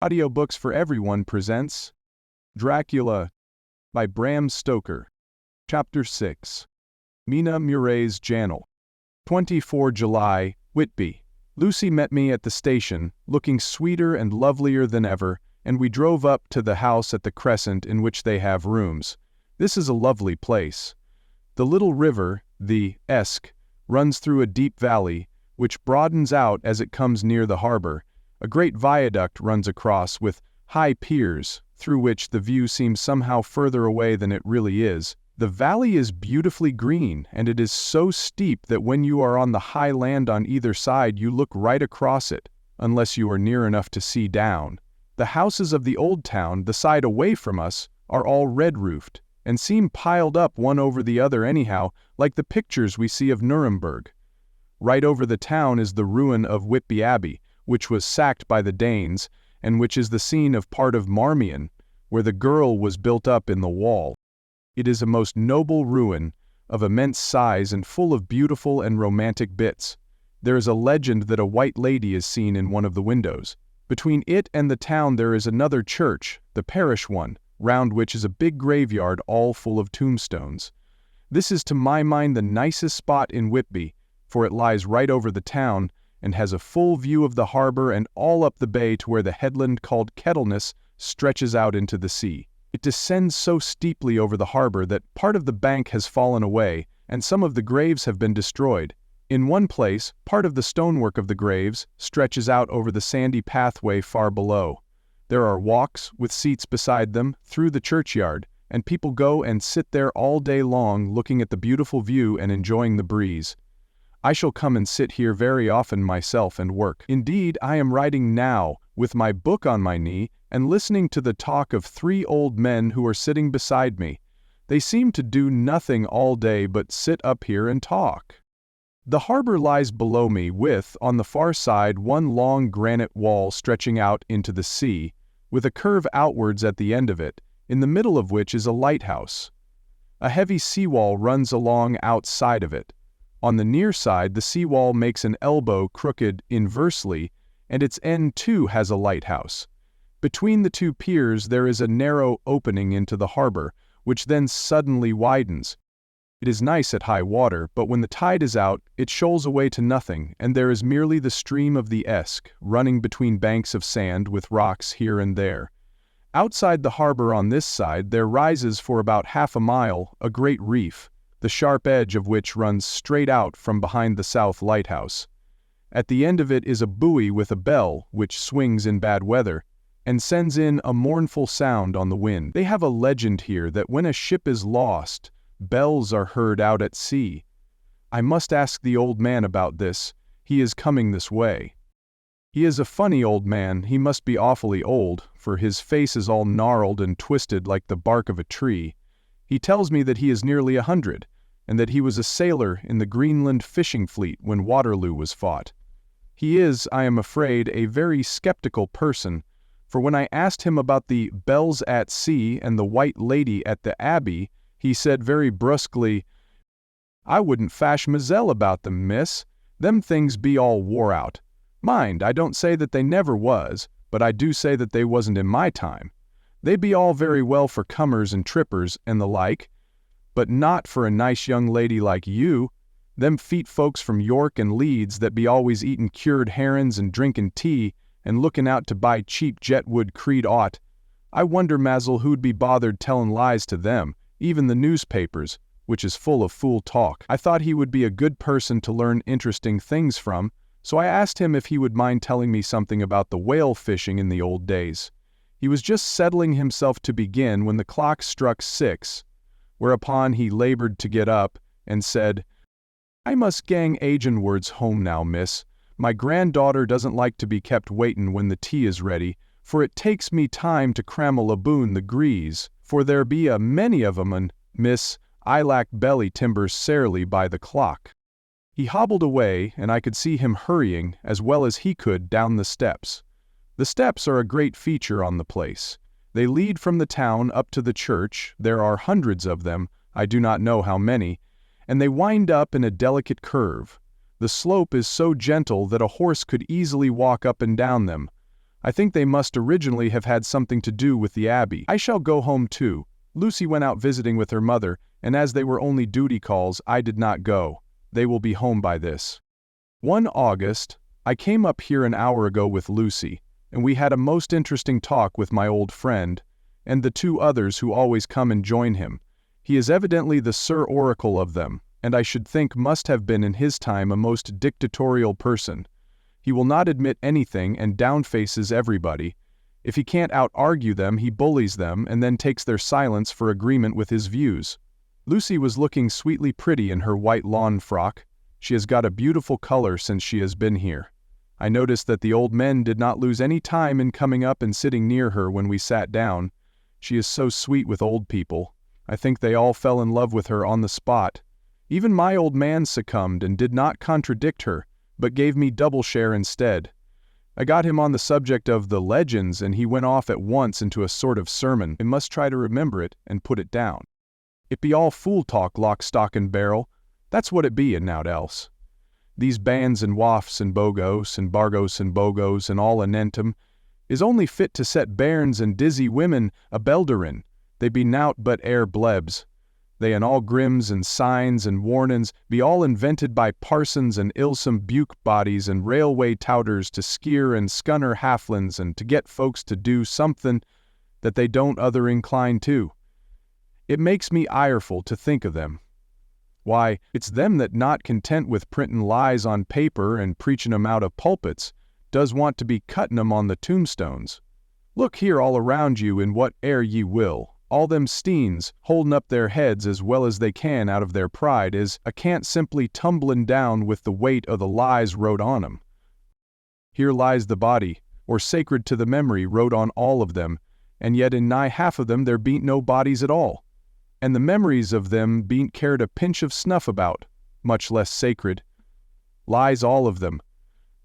Audiobooks for Everyone presents Dracula by Bram Stoker. Chapter 6. Mina Murray's Journal. 24 July, Whitby. Lucy met me at the station, looking sweeter and lovelier than ever, and we drove up to the house at the Crescent in which they have rooms. This is a lovely place. The little river, the Esk, runs through a deep valley, which broadens out as it comes near the harbor. A great viaduct runs across with high piers, through which the view seems somehow further away than it really is. The valley is beautifully green, and it is so steep that when you are on the high land on either side you look right across it, unless you are near enough to see down. The houses of the old town, the side away from us, are all red-roofed, and seem piled up one over the other anyhow, like the pictures we see of Nuremberg. Right over the town is the ruin of Whitby Abbey, which was sacked by the Danes, and which is the scene of part of Marmion, where the girl was built up in the wall. It is a most noble ruin, of immense size and full of beautiful and romantic bits. There is a legend that a white lady is seen in one of the windows. Between it and the town there is another church, the parish one, round which is a big graveyard all full of tombstones. This is to my mind the nicest spot in Whitby, for it lies right over the town, and has a full view of the harbor and all up the bay to where the headland called Kettleness stretches out into the sea. It descends so steeply over the harbor that part of the bank has fallen away, and some of the graves have been destroyed. In one place, part of the stonework of the graves stretches out over the sandy pathway far below. There are walks, with seats beside them, through the churchyard, and people go and sit there all day long looking at the beautiful view and enjoying the breeze. I shall come and sit here very often myself and work. Indeed, I am writing now, with my book on my knee, and listening to the talk of 3 old men who are sitting beside me. They seem to do nothing all day but sit up here and talk. The harbor lies below me with, on the far side, one long granite wall stretching out into the sea, with a curve outwards at the end of it, in the middle of which is a lighthouse. A heavy seawall runs along outside of it. On the near side the seawall makes an elbow crooked inversely, and its end too has a lighthouse. Between the 2 piers there is a narrow opening into the harbor, which then suddenly widens. It is nice at high water, but when the tide is out, it shoals away to nothing, and there is merely the stream of the Esk, running between banks of sand with rocks here and there. Outside the harbor on this side there rises for about half a mile a great reef, the sharp edge of which runs straight out from behind the south lighthouse. At the end of it is a buoy with a bell, which swings in bad weather, and sends in a mournful sound on the wind. They have a legend here that when a ship is lost, bells are heard out at sea. I must ask the old man about this. He is coming this way. He is a funny old man. He must be awfully old, for his face is all gnarled and twisted like the bark of a tree. He tells me that he is nearly 100, and that he was a sailor in the Greenland fishing fleet when Waterloo was fought. He is, I am afraid, a very skeptical person, for when I asked him about the bells at sea and the white lady at the Abbey, he said very brusquely, "I wouldn't fash mazell about them, miss. Them things be all wore out. Mind, I don't say that they never was, but I do say that they wasn't in my time. They be all very well for cummers and trippers and the like, but not for a nice young lady like you. Them feet folks from York and Leeds that be always eatin' cured herrin's and drinkin' tea and lookin' out to buy cheap jetwood creed aught. I wonder, Mazel, who'd be bothered tellin' lies to them, even the newspapers, which is full of fool talk." I thought he would be a good person to learn interesting things from, so I asked him if he would mind telling me something about the whale fishing in the old days. He was just settling himself to begin when the clock struck 6, whereupon he labored to get up, and said, "I must gang agenwards home now, miss. My granddaughter doesn't like to be kept waitin' when the tea is ready, for it takes me time to crammel aboon the grees, for there be a many of 'em, and, miss, I lack belly timbers sairly by the clock." He hobbled away, and I could see him hurrying, as well as he could, down the steps. The steps are a great feature on the place. They lead from the town up to the church. There are hundreds of them, I do not know how many, and they wind up in a delicate curve. The slope is so gentle that a horse could easily walk up and down them. I think they must originally have had something to do with the abbey. I shall go home too. Lucy went out visiting with her mother, and as they were only duty calls, I did not go. They will be home by this. 1 August, I came up here an hour ago with Lucy, and we had a most interesting talk with my old friend, and the 2 others who always come and join him. He is evidently the Sir Oracle of them, and I should think must have been in his time a most dictatorial person. He will not admit anything and downfaces everybody. If he can't out-argue them, he bullies them and then takes their silence for agreement with his views. Lucy was looking sweetly pretty in her white lawn frock. She has got a beautiful color since she has been here. I noticed that the old men did not lose any time in coming up and sitting near her when we sat down. She is so sweet with old people. I think they all fell in love with her on the spot. Even my old man succumbed and did not contradict her, but gave me double share instead. I got him on the subject of the legends, and he went off at once into a sort of sermon. I must try to remember it and put it down. It be all fool talk, lock, stock, and barrel. That's what it be, and nowt else. These bands and wafts and bogos and bargos and bogos and all anentum is only fit to set bairns and dizzy women a belderin. They be nowt but air blebs. They and all grims and signs and warnin's be all invented by parsons and ilsome buke bodies and railway touters to skeer and scunner halflins and to get folks to do something that they don't other incline to. It makes me ireful to think of them. Why, it's them that, not content with printin' lies on paper and preachin' 'em out of pulpits, does want to be cuttin' 'em on the tombstones. Look here all around you in what air ye will. All them steens, holdin' up their heads as well as they can out of their pride, is a can't simply tumblin' down with the weight o' the lies wrote on 'em. Here lies the body, or sacred to the memory, wrote on all of them, and yet in nigh half of them there bean't no bodies at all. And the memories of them bean't cared a pinch of snuff about, much less sacred. Lies all of them.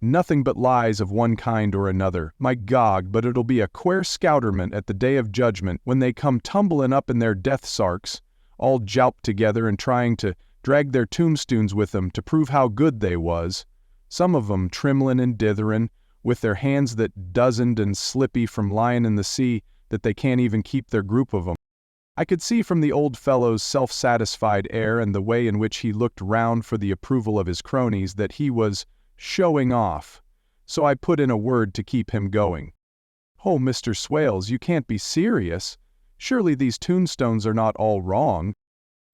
Nothing but lies of one kind or another. My Gog, but it'll be a quare scouterment at the day of judgment when they come tumblin' up in their death sarks, all jowped together and trying to drag their tombstones with them to prove how good they was. Some of 'em trimlin' and ditherin', with their hands that dozened and slippy from lyin' in the sea that they can't even keep their group of 'em. I could see from the old fellow's self-satisfied air and the way in which he looked round for the approval of his cronies that he was showing off, so I put in a word to keep him going. "Oh, Mr. Swales, you can't be serious. Surely these tombstones are not all wrong."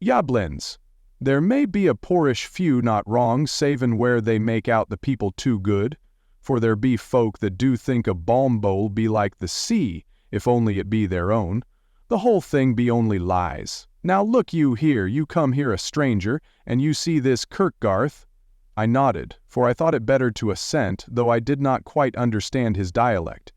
"Yablins, there may be a poorish few not wrong, savin' where they make out the people too good, for there be folk that do think a balm bowl be like the sea, if only it be their own. The whole thing be only lies. Now look you here, you come here a stranger, and you see this Kirkgarth." I nodded, for I thought it better to assent, though I did not quite understand his dialect.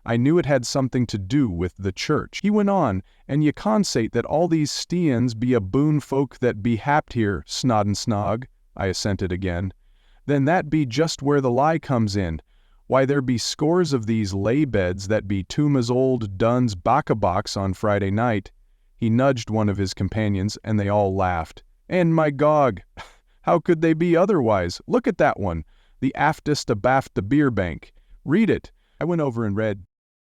I knew it had something to do with the church. He went on, "And ye consate that all these steans be a boon folk that be happed here, snod and snog." I assented again. "Then that be just where the lie comes in. Why, there be scores of these lay-beds that be tomb as old Dunn's bacca-box on Friday night." He nudged one of his companions, and they all laughed. "And my Gog, how could they be otherwise? Look at that one, the aftest abaft the beer bank. Read it." I went over and read,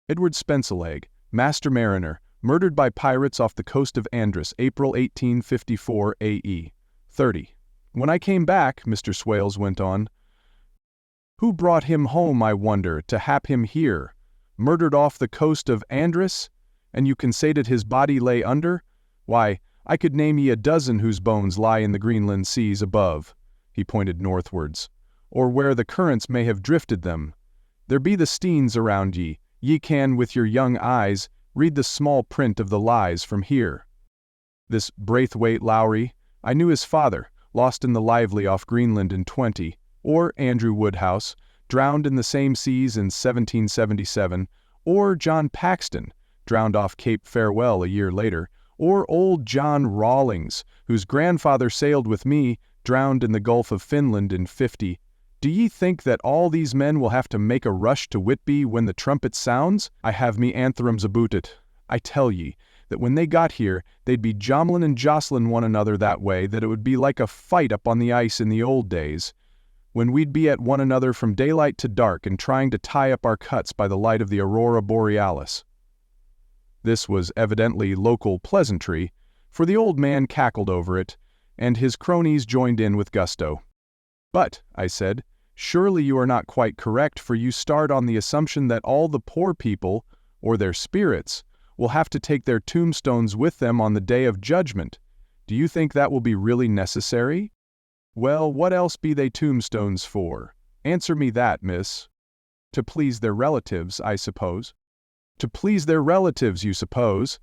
"Edward Spenceleg, Master Mariner, murdered by pirates off the coast of Andros, April 1854 A.E. 30. When I came back," Mr. Swales went on, "who brought him home, I wonder, to hap him here? Murdered off the coast of Andros? And you consated his body lay under? Why, I could name ye a dozen whose bones lie in the Greenland seas above," he pointed northwards, "or where the currents may have drifted them. There be the steens around ye. Ye can, with your young eyes, read the small print of the lies from here. This Braithwaite Lowry, I knew his father, lost in the Lively off Greenland in 20, or Andrew Woodhouse, drowned in the same seas in 1777, or John Paxton, drowned off Cape Farewell a year later, or old John Rawlings, whose grandfather sailed with me, drowned in the Gulf of Finland in 50. Do ye think that all these men will have to make a rush to Whitby when the trumpet sounds? I have me antherems aboot it. I tell ye, that when they got here, they'd be jomlin' and jostlin' one another that way that it would be like a fight up on the ice in the old days. when we'd be at one another from daylight to dark and trying to tie up our cuts by the light of the aurora borealis." This was evidently local pleasantry, for the old man cackled over it, and his cronies joined in with gusto. "But," I said, "surely you are not quite correct, for you start on the assumption that all the poor people, or their spirits, will have to take their tombstones with them on the day of judgment. Do you think that will be really necessary?" "Well, what else be they tombstones for? Answer me that, miss." "To please their relatives, I suppose." "To please their relatives, you suppose?"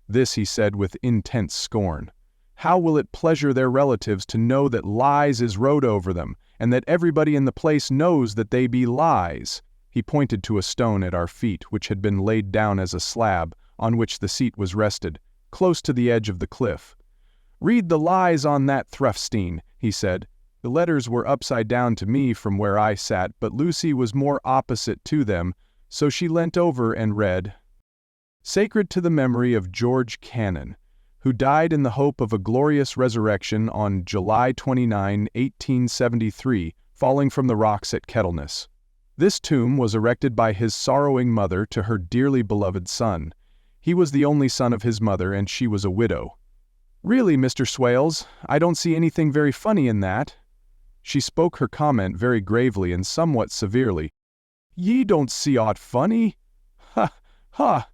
This he said with intense scorn. "How will it pleasure their relatives to know that lies is wrote over them, and that everybody in the place knows that they be lies?" He pointed to a stone at our feet, which had been laid down as a slab, on which the seat was rested, close to the edge of the cliff. "Read the lies on that Thrufstein," he said. The letters were upside down to me from where I sat, but Lucy was more opposite to them, so she leant over and read, "Sacred to the memory of George Cannon, who died in the hope of a glorious resurrection on July 29, 1873, falling from the rocks at Kettleness. This tomb was erected by his sorrowing mother to her dearly beloved son. He was the only son of his mother, and she was a widow." "Really, Mr. Swales, I don't see anything very funny in that." She spoke her comment very gravely and somewhat severely. "Ye don't see aught funny? Ha, ha!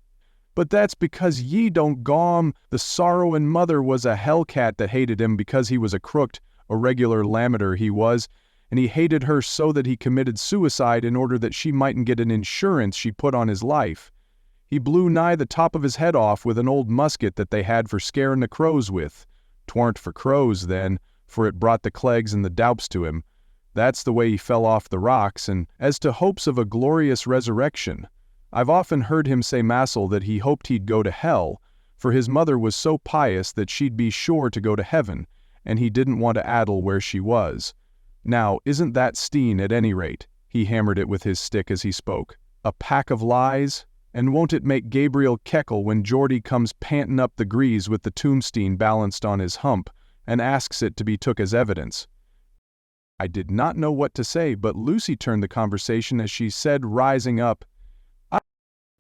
But that's because ye don't gawm. The sorrowin' mother was a hellcat that hated him because he was a crooked, a regular lammeter he was, and he hated her so that he committed suicide in order that she mightn't get an insurance she put on his life. He blew nigh the top of his head off with an old musket that they had for scarin' the crows with. 'Twarn't for crows then, for it brought the clegs and the doups to him. That's the way he fell off the rocks, and as to hopes of a glorious resurrection, I've often heard him say massel that he hoped he'd go to hell, for his mother was so pious that she'd be sure to go to heaven, and he didn't want to addle where she was. Now, isn't that Steen at any rate?" He hammered it with his stick as he spoke. "A pack of lies? And won't it make Gabriel keckle when Geordie comes pantin' up the grease with the tombstone balanced on his hump, and asks it to be took as evidence?" I did not know what to say, but Lucy turned the conversation as she said, rising up,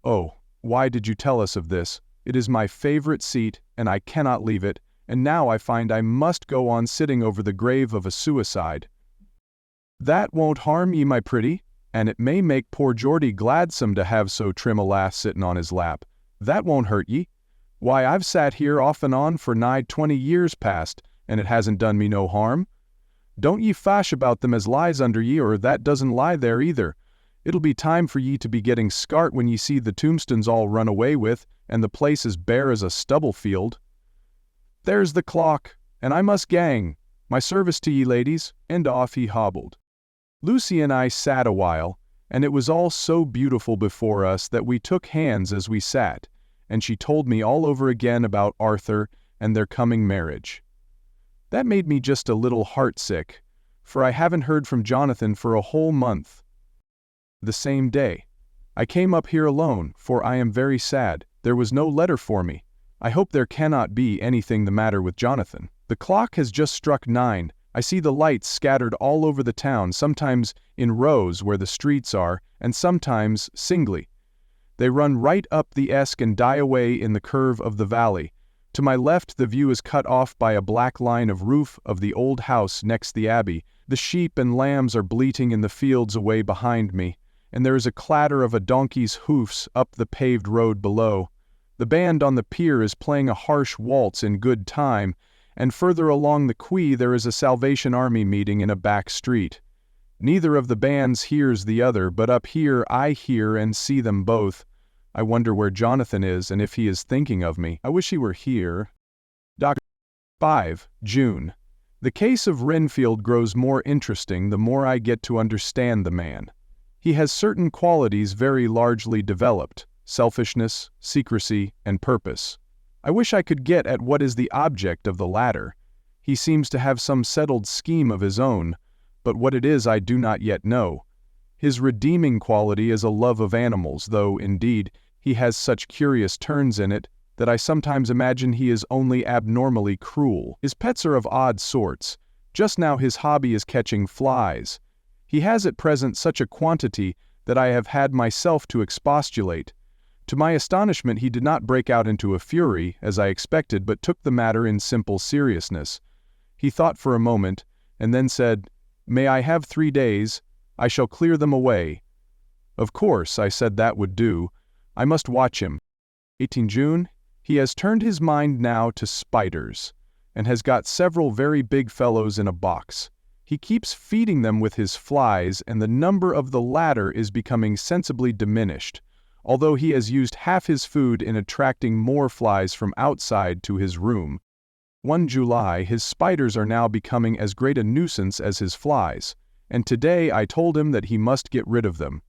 "Oh, why did you tell us of this? It is my favorite seat, and I cannot leave it, and now I find I must go on sitting over the grave of a suicide." "That won't harm ye, my pretty, and it may make poor Geordie gladsome to have so trim a lass sittin' on his lap. That won't hurt ye. Why, I've sat here off and on for nigh 20 years past, and it hasn't done me no harm. Don't ye fash about them as lies under ye, or that doesn't lie there either. It'll be time for ye to be getting scart when ye see the tombstones all run away with, and the place as bare as a stubble field. There's the clock, and I must gang. My service to ye, ladies," and off he hobbled. Lucy and I sat a while, and it was all so beautiful before us that we took hands as we sat, and she told me all over again about Arthur and their coming marriage. That made me just a little heartsick, for I haven't heard from Jonathan for a whole month. The same day, I came up here alone, for I am very sad. There was no letter for me. I hope there cannot be anything the matter with Jonathan. The clock has just struck 9. I see the lights scattered all over the town, sometimes in rows where the streets are, and sometimes singly. They run right up the Esk and die away in the curve of the valley. To my left the view is cut off by a black line of roof of the old house next the abbey. The sheep and lambs are bleating in the fields away behind me, and there is a clatter of a donkey's hoofs up the paved road below. The band on the pier is playing a harsh waltz in good time, and further along the quay there is a Salvation Army meeting in a back street. Neither of the bands hears the other, but up here I hear and see them both. I wonder where Jonathan is and if he is thinking of me. I wish he were here. 5 June. The case of Renfield grows more interesting the more I get to understand the man. He has certain qualities very largely developed: selfishness, secrecy, and purpose. I wish I could get at what is the object of the latter. He seems to have some settled scheme of his own, but what it is I do not yet know. His redeeming quality is a love of animals, though, indeed, he has such curious turns in it that I sometimes imagine he is only abnormally cruel. His pets are of odd sorts. Just now his hobby is catching flies. He has at present such a quantity that I have had myself to expostulate. To my astonishment he did not break out into a fury, as I expected, but took the matter in simple seriousness. He thought for a moment, and then said, "May I have 3 days? I shall clear them away." Of course, I said that would do. I must watch him. 18 June, he has turned his mind now to spiders, and has got several very big fellows in a box. He keeps feeding them with his flies, and the number of the latter is becoming sensibly diminished, although he has used half his food in attracting more flies from outside to his room. 1 July, his spiders are now becoming as great a nuisance as his flies, and today I told him that he must get rid of them.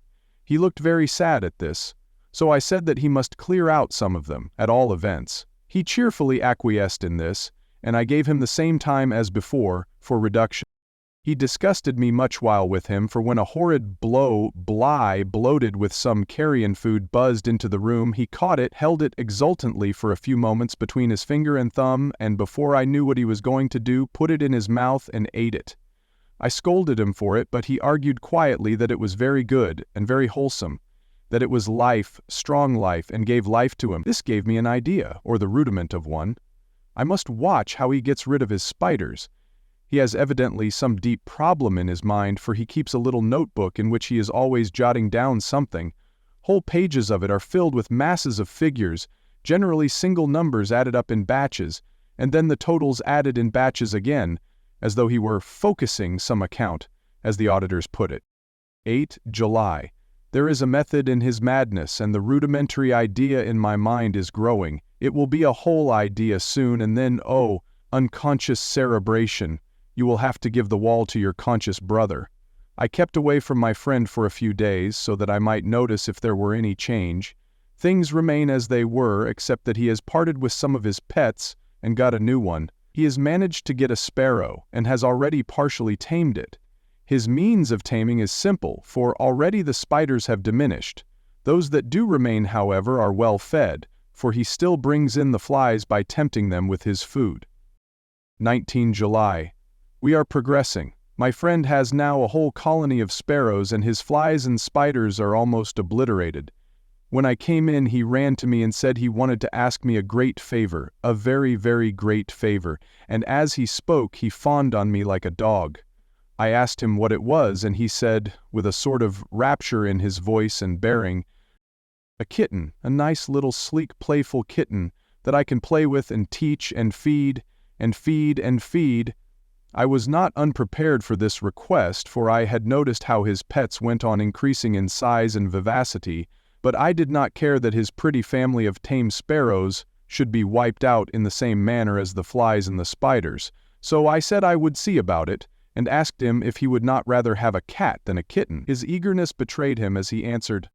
He looked very sad at this, so I said that he must clear out some of them, at all events. He cheerfully acquiesced in this, and I gave him the same time as before, for reduction. He disgusted me much while with him, for when a horrid bly bloated with some carrion food buzzed into the room, he caught it, held it exultantly for a few moments between his finger and thumb, and before I knew what he was going to do, put it in his mouth and ate it. I scolded him for it, but he argued quietly that it was very good and very wholesome, that it was life, strong life, and gave life to him. This gave me an idea, or the rudiment of one. I must watch how he gets rid of his spiders. He has evidently some deep problem in his mind, for he keeps a little notebook in which he is always jotting down something. Whole pages of it are filled with masses of figures, generally single numbers added up in batches, and then the totals added in batches again, as though he were focusing some account, as the auditors put it. 8 July. There is a method in his madness, and the rudimentary idea in my mind is growing. It will be a whole idea soon, and then, oh, unconscious cerebration, you will have to give the wall to your conscious brother. I kept away from my friend for a few days, so that I might notice if there were any change. Things remain as they were, except that he has parted with some of his pets, and got a new one. He has managed to get a sparrow, and has already partially tamed it. His means of taming is simple, for already the spiders have diminished. Those that do remain, however, are well fed, for he still brings in the flies by tempting them with his food. 19 July. We are progressing. My friend has now a whole colony of sparrows, and his flies and spiders are almost obliterated. When I came in, he ran to me and said he wanted to ask me a great favor, a very, very great favor, and as he spoke he fawned on me like a dog. I asked him what it was, and he said, with a sort of rapture in his voice and bearing, "A kitten, a nice little sleek playful kitten, that I can play with and teach and feed, and feed and feed." I was not unprepared for this request, for I had noticed how his pets went on increasing in size and vivacity, but I did not care that his pretty family of tame sparrows should be wiped out in the same manner as the flies and the spiders, so I said I would see about it, and asked him if he would not rather have a cat than a kitten. His eagerness betrayed him as he answered,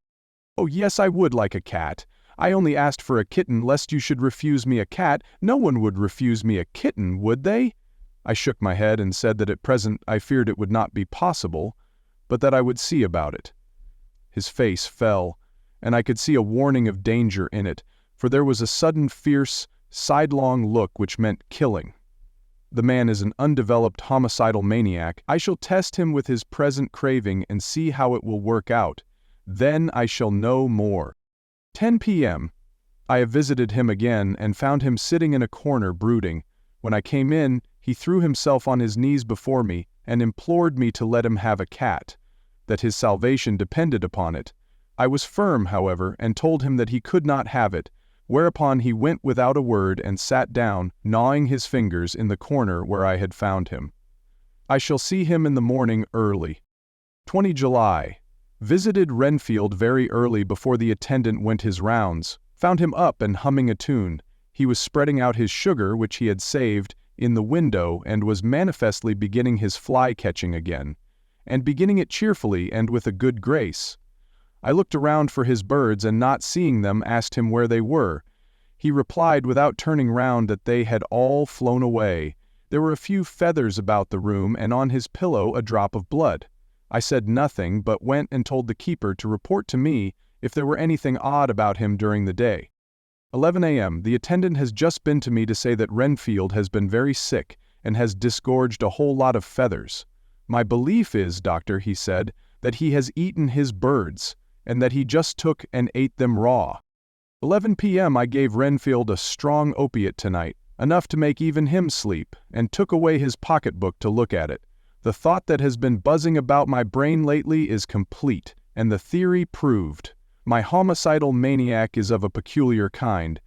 "Oh yes, I would like a cat. I only asked for a kitten lest you should refuse me a cat. No one would refuse me a kitten, would they?" I shook my head and said that at present I feared it would not be possible, but that I would see about it. His face fell, and I could see a warning of danger in it, for there was a sudden fierce, sidelong look which meant killing. The man is an undeveloped homicidal maniac. I shall test him with his present craving and see how it will work out. Then I shall know more. 10 p.m. I have visited him again and found him sitting in a corner brooding. When I came in, he threw himself on his knees before me and implored me to let him have a cat, that his salvation depended upon it. I was firm, however, and told him that he could not have it, whereupon he went without a word and sat down, gnawing his fingers in the corner where I had found him. I shall see him in the morning early. 20 July. Visited Renfield very early before the attendant went his rounds. Found him up and humming a tune. He was spreading out his sugar, which he had saved, in the window, and was manifestly beginning his fly-catching again, and beginning it cheerfully and with a good grace. I looked around for his birds, and not seeing them, asked him where they were. He replied without turning round that they had all flown away. There were a few feathers about the room, and on his pillow a drop of blood. I said nothing, but went and told the keeper to report to me if there were anything odd about him during the day. 11 a.m. The attendant has just been to me to say that Renfield has been very sick and has disgorged a whole lot of feathers. "My belief is, doctor," he said, "that he has eaten his birds, and that he just took and ate them raw. 11 p.m. I gave Renfield a strong opiate tonight, enough to make even him sleep, and took away his pocketbook to look at it. The thought that has been buzzing about my brain lately is complete, and the theory proved. My homicidal maniac is of a peculiar kind.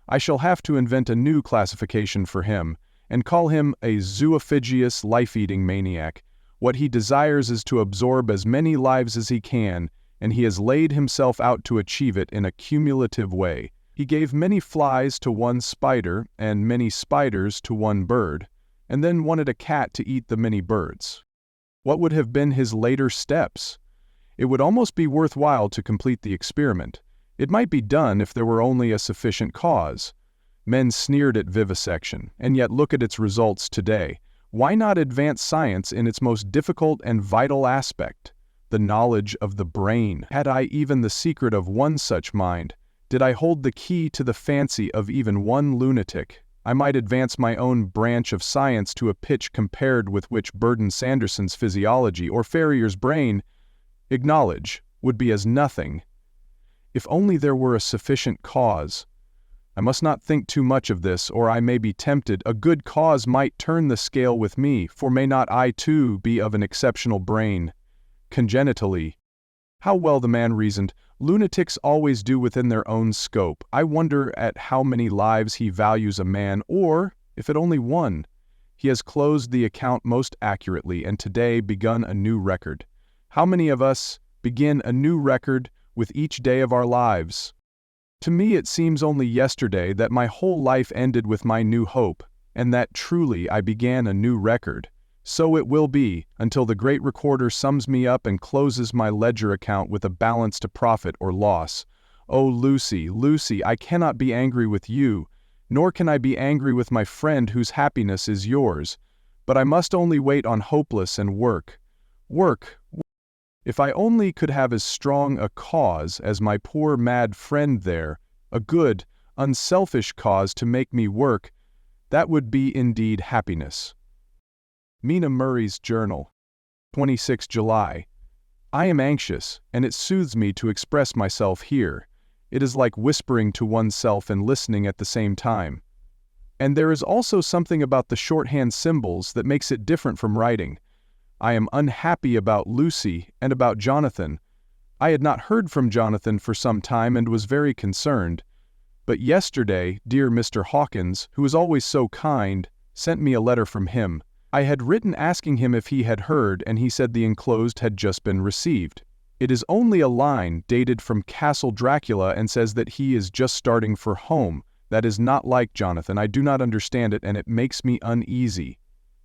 I shall have to invent a new classification for him, and call him a zoophagious life-eating maniac. What he desires is to absorb as many lives as he can, and he has laid himself out to achieve it in a cumulative way. He gave many flies to one spider, and many spiders to one bird, and then wanted a cat to eat the many birds. What would have been his later steps? It would almost be worthwhile to complete the experiment. It might be done if there were only a sufficient cause. Men sneered at vivisection, and yet look at its results today. Why not advance science in its most difficult and vital aspect, the knowledge of the brain? Had I even the secret of one such mind, did I hold the key to the fancy of even one lunatic, I might advance my own branch of science to a pitch compared with which Burton Sanderson's physiology or Ferrier's brain, acknowledge, would be as nothing. If only there were a sufficient cause. I must not think too much of this, or I may be tempted. A good cause might turn the scale with me, for may not I too be of an exceptional brain, congenitally? How well the man reasoned. Lunatics always do within their own scope. I wonder at how many lives he values a man, or, if at only one. He has closed the account most accurately, and today begun a new record. How many of us begin a new record with each day of our lives? To me it seems only yesterday that my whole life ended with my new hope, and that truly I began a new record. So it will be, until the great recorder sums me up and closes my ledger account with a balance to profit or loss. Oh, Lucy, Lucy, I cannot be angry with you, nor can I be angry with my friend whose happiness is yours. But I must only wait on hopeless and work. Work. If I only could have as strong a cause as my poor mad friend there, a good, unselfish cause to make me work, that would be indeed happiness. Mina Murray's Journal, 26 July. I am anxious, and it soothes me to express myself here. It is like whispering to oneself and listening at the same time. And there is also something about the shorthand symbols that makes it different from writing. I am unhappy about Lucy and about Jonathan. I had not heard from Jonathan for some time and was very concerned. But yesterday, dear Mr. Hawkins, who is always so kind, sent me a letter from him. I had written asking him if he had heard, and he said the enclosed had just been received. It is only a line dated from Castle Dracula and says that he is just starting for home. That is not like Jonathan. I do not understand it, and it makes me uneasy.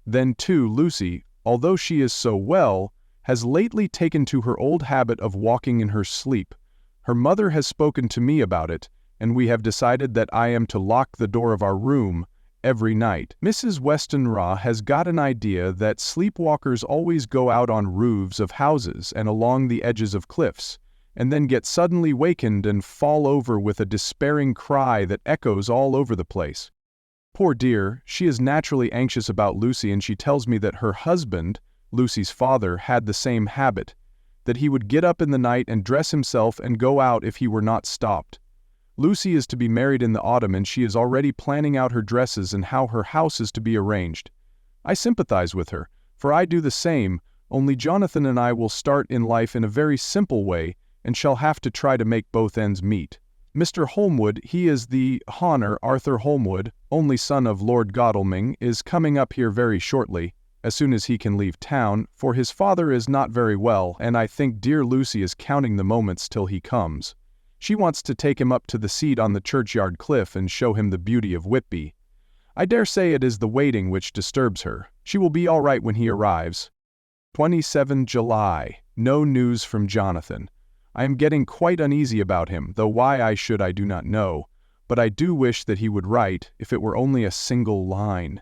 Then too, Lucy, although she is so well, has lately taken to her old habit of walking in her sleep. Her mother has spoken to me about it, and we have decided that I am to lock the door of our room every night. Mrs. Westenra has got an idea that sleepwalkers always go out on roofs of houses and along the edges of cliffs, and then get suddenly wakened and fall over with a despairing cry that echoes all over the place. Poor dear, she is naturally anxious about Lucy, and she tells me that her husband, Lucy's father, had the same habit, that he would get up in the night and dress himself and go out if he were not stopped. Lucy is to be married in the autumn, and she is already planning out her dresses and how her house is to be arranged. I sympathize with her, for I do the same, only Jonathan and I will start in life in a very simple way and shall have to try to make both ends meet. Mr. Holmwood, he is the Honor Arthur Holmwood, only son of Lord Godalming, is coming up here very shortly, as soon as he can leave town, for his father is not very well, and I think dear Lucy is counting the moments till he comes. She wants to take him up to the seat on the churchyard cliff and show him the beauty of Whitby. I dare say it is the waiting which disturbs her. She will be all right when he arrives. 27 July. No news from Jonathan. I am getting quite uneasy about him, though why I should I do not know, but I do wish that he would write, if it were only a single line.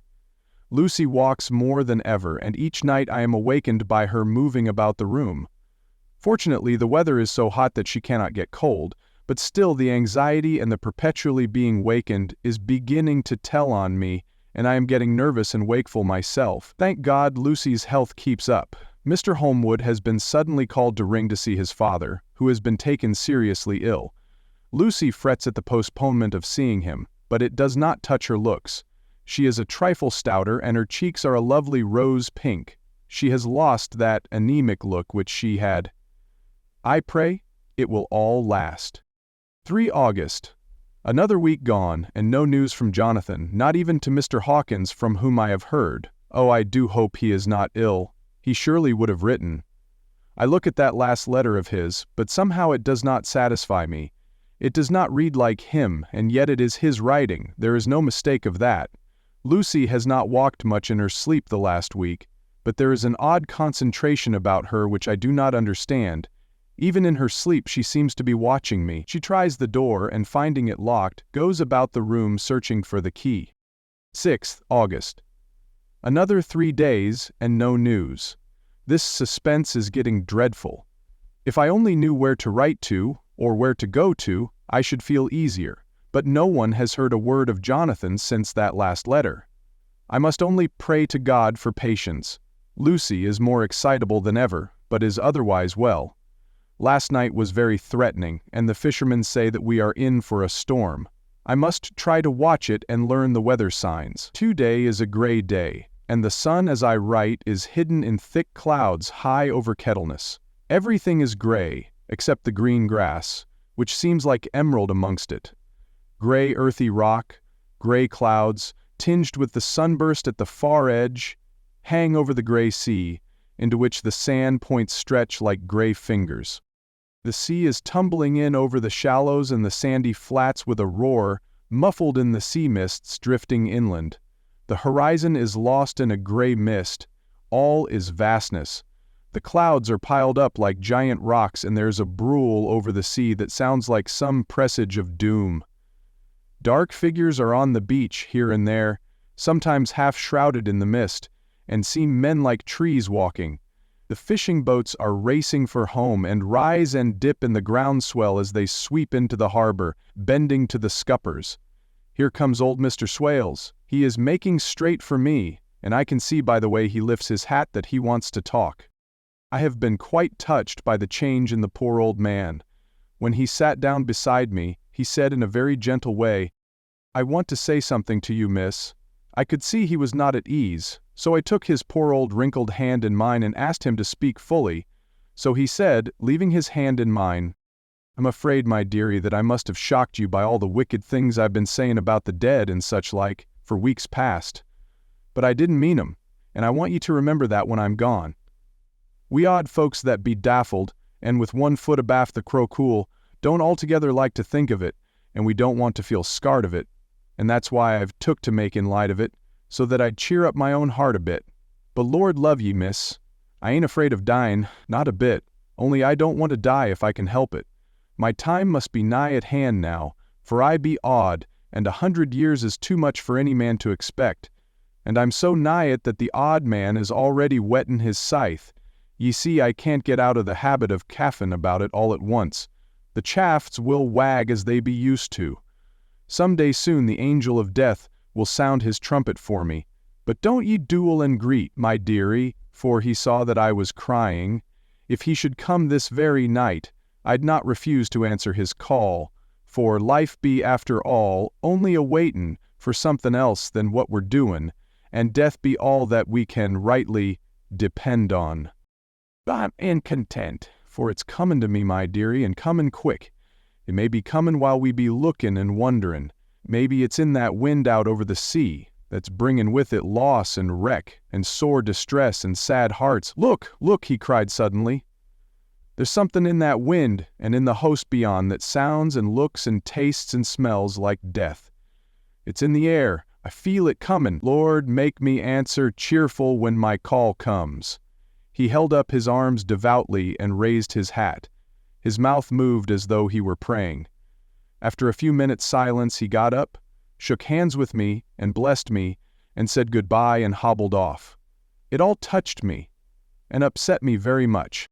Lucy walks more than ever, and each night I am awakened by her moving about the room. Fortunately, the weather is so hot that she cannot get cold, but still the anxiety and the perpetually being wakened is beginning to tell on me, and I am getting nervous and wakeful myself. Thank God Lucy's health keeps up. Mr. Holmwood has been suddenly called to ring to see his father, who has been taken seriously ill. Lucy frets at the postponement of seeing him, but it does not touch her looks. She is a trifle stouter and her cheeks are a lovely rose pink. She has lost that anemic look which she had. I pray it will all last. 3 August. Another week gone, and no news from Jonathan, not even to Mr. Hawkins, from whom I have heard. Oh, I do hope he is not ill. He surely would have written. I look at that last letter of his, but somehow it does not satisfy me. It does not read like him, and yet it is his writing, there is no mistake of that. Lucy has not walked much in her sleep the last week, but there is an odd concentration about her which I do not understand. Even in her sleep she seems to be watching me. She tries the door and, finding it locked, goes about the room searching for the key. 6th August. Another 3 days and no news. This suspense is getting dreadful. If I only knew where to write to, or where to go to, I should feel easier, but no one has heard a word of Jonathan since that last letter. I must only pray to God for patience. Lucy is more excitable than ever, but is otherwise well. Last night was very threatening, and the fishermen say that we are in for a storm. I must try to watch it and learn the weather signs. Today is a gray day, and the sun as I write is hidden in thick clouds high over Kettleness. Everything is gray, except the green grass, which seems like emerald amongst it. Gray earthy rock, gray clouds, tinged with the sunburst at the far edge, hang over the gray sea, into which the sand points stretch like gray fingers. The sea is tumbling in over the shallows and the sandy flats with a roar, muffled in the sea mists drifting inland. The horizon is lost in a gray mist. All is vastness. The clouds are piled up like giant rocks, and there's a brool over the sea that sounds like some presage of doom. Dark figures are on the beach here and there, sometimes half shrouded in the mist, and seem men like trees walking. The fishing boats are racing for home and rise and dip in the groundswell as they sweep into the harbor, bending to the scuppers. Here comes old Mr. Swales. He is making straight for me, and I can see by the way he lifts his hat that he wants to talk. I have been quite touched by the change in the poor old man. When he sat down beside me, he said in a very gentle way, "I want to say something to you, miss." I could see he was not at ease, so I took his poor old wrinkled hand in mine and asked him to speak fully. So he said, leaving his hand in mine, "I'm afraid, my dearie, that I must have shocked you by all the wicked things I've been saying about the dead and such like, for weeks past. But I didn't mean 'em, and I want you to remember that when I'm gone. We odd folks that be daffled, and with one foot abaft the crocool, don't altogether like to think of it, and we don't want to feel scarred of it, and that's why I've took to making light of it, so that I'd cheer up my own heart a bit. But Lord love ye, miss, I ain't afraid of dying, not a bit, only I don't want to die if I can help it. My time must be nigh at hand now, for I be odd, and 100 years is too much for any man to expect, and I'm so nigh it that the odd man is already whettin' his scythe. Ye see, I can't get out of the habit of caffin about it all at once. The shafts will wag as they be used to. Some day soon the angel of death will sound his trumpet for me. But don't ye duel and greet, my dearie," for he saw that I was crying. "If he should come this very night, I'd not refuse to answer his call, for life be after all only a waitin' for somethin' else than what we're doin', and death be all that we can rightly depend on. I'm incontent, for it's comin' to me, my dearie, and comin' quick. It may be comin' while we be lookin' and wonderin'. Maybe it's in that wind out over the sea, that's bringin' with it loss and wreck, and sore distress and sad hearts. Look, look," he cried suddenly. "There's somethin' in that wind and in the host beyond that sounds and looks and tastes and smells like death. It's in the air. I feel it comin'. Lord, make me answer cheerful when my call comes." He held up his arms devoutly and raised his hat. His mouth moved as though he were praying. After a few minutes' silence he got up, shook hands with me and blessed me, and said goodbye and hobbled off. It all touched me, and upset me very much.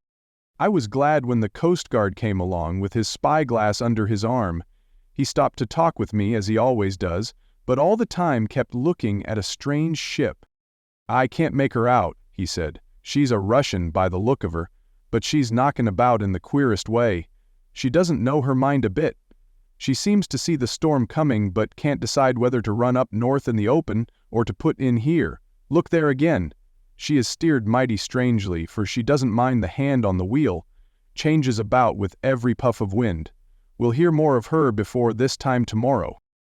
I was glad when the Coast Guard came along with his spyglass under his arm. He stopped to talk with me as he always does, but all the time kept looking at a strange ship. "I can't make her out," he said. "She's a Russian by the look of her, but she's knocking about in the queerest way. She doesn't know her mind a bit. She seems to see the storm coming but can't decide whether to run up north in the open or to put in here. Look there again. She is steered mighty strangely, for she doesn't mind the hand on the wheel, changes about with every puff of wind. We'll hear more of her before this time tomorrow."